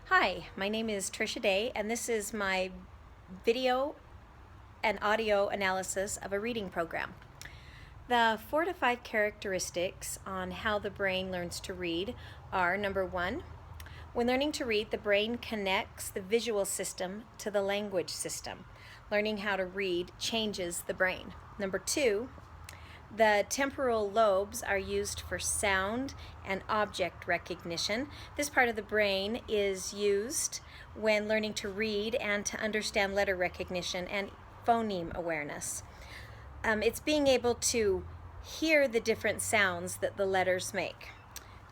Hi, my name is Trisha Day, and this is my video and audio analysis of a reading program. The 4 to 5 characteristics on how the brain learns to read are: number 1, when learning to read, the brain connects the visual system to the language system. Learning how to read changes the brain. Number 2, the temporal lobes are used for sound and object recognition. This part of the brain is used when learning to read and to understand letter recognition and phoneme awareness. It's being able to hear the different sounds that the letters make.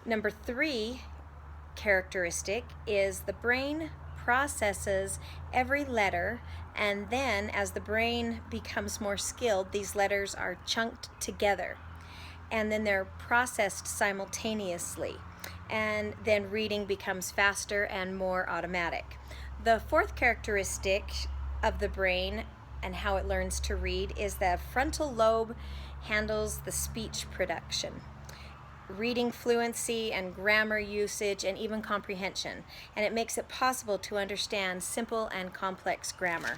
Number 3 characteristic is the brain processes every letter, and then as the brain becomes more skilled, these letters are chunked together and then they're processed simultaneously, and then reading becomes faster and more automatic. The 4th characteristic of the brain and how it learns to read is the frontal lobe handles the speech production, reading fluency and grammar usage and even comprehension, and it makes it possible to understand simple and complex grammar.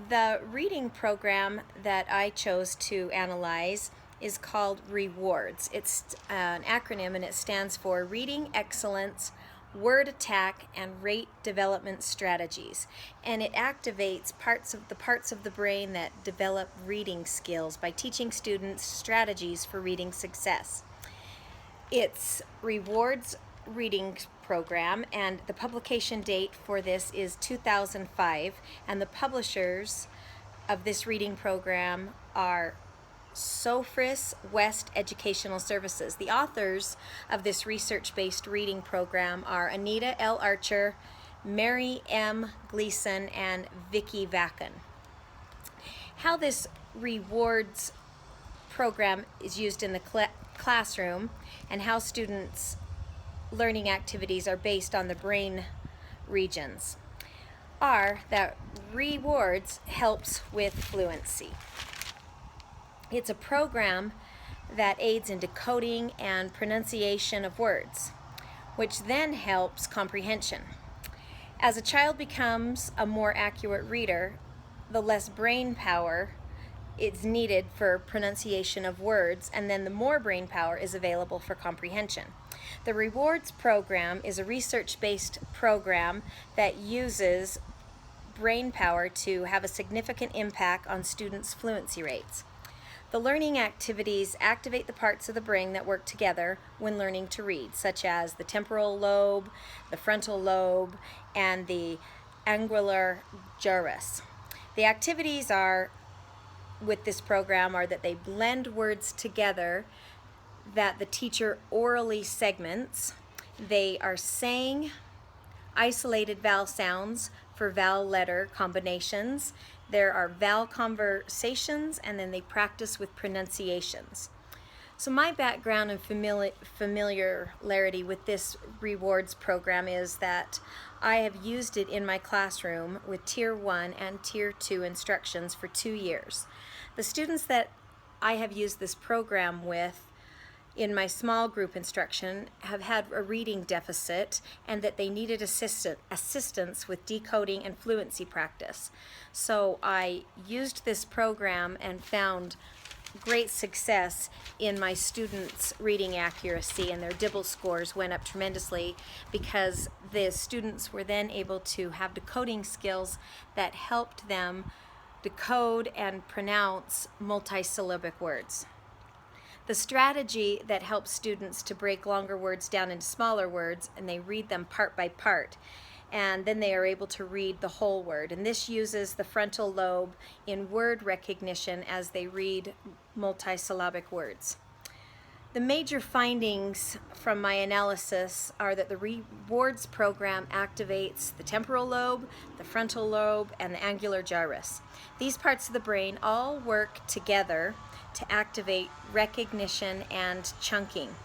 The reading program that I chose to analyze is called REWARDS. It's an acronym, and it stands for Reading Excellence, Word Attack, and Rate Development Strategies, and it activates parts of the brain that develop reading skills by teaching students strategies for reading success. It's Rewards reading program, and the publication date for this is 2005, and the publishers of this reading program are Sofris West Educational Services. The authors of this research-based reading program are Anita L. Archer, Mary M. Gleason, and Vicki Vacken. How this rewards program is used in the classroom and how students' learning activities are based on the brain regions are that rewards helps with fluency. It's a program that aids in decoding and pronunciation of words, which then helps comprehension. As a child becomes a more accurate reader, the less brain power is needed for pronunciation of words, and then the more brain power is available for comprehension. The Rewards program is a research-based program that uses brain power to have a significant impact on students' fluency rates. The learning activities activate the parts of the brain that work together when learning to read, such as the temporal lobe, the frontal lobe, and the angular gyrus. The activities with this program are that they blend words together that the teacher orally segments. They are saying isolated vowel sounds for vowel letter combinations. There are vowel conversations, and then they practice with pronunciations. So my background and familiarity with this rewards program is that I have used it in my classroom with Tier 1 and Tier 2 instructions for 2 years. The students that I have used this program with in my small group instruction have had a reading deficit, and that they needed assistance with decoding and fluency practice. So I used this program and found great success in my students' reading accuracy, and their DIBEL scores went up tremendously because the students were then able to have decoding skills that helped them decode and pronounce multisyllabic words. The strategy that helps students to break longer words down into smaller words, and they read them part by part, and then they are able to read the whole word. And this uses the frontal lobe in word recognition as they read multisyllabic words. The major findings from my analysis are that the rewards program activates the temporal lobe, the frontal lobe, and the angular gyrus. These parts of the brain all work together to activate recognition and chunking.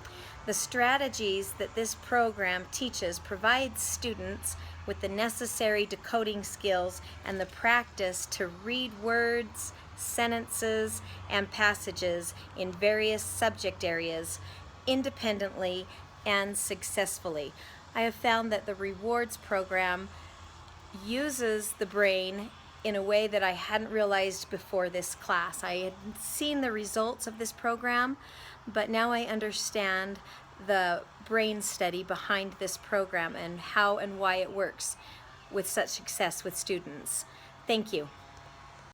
The strategies that this program teaches provide students with the necessary decoding skills and the practice to read words, sentences, and passages in various subject areas independently and successfully. I have found that the rewards program uses the brain in a way that I hadn't realized before this class. I had seen the results of this program, but now I understand the brain study behind this program and how and why it works with such success with students. Thank you.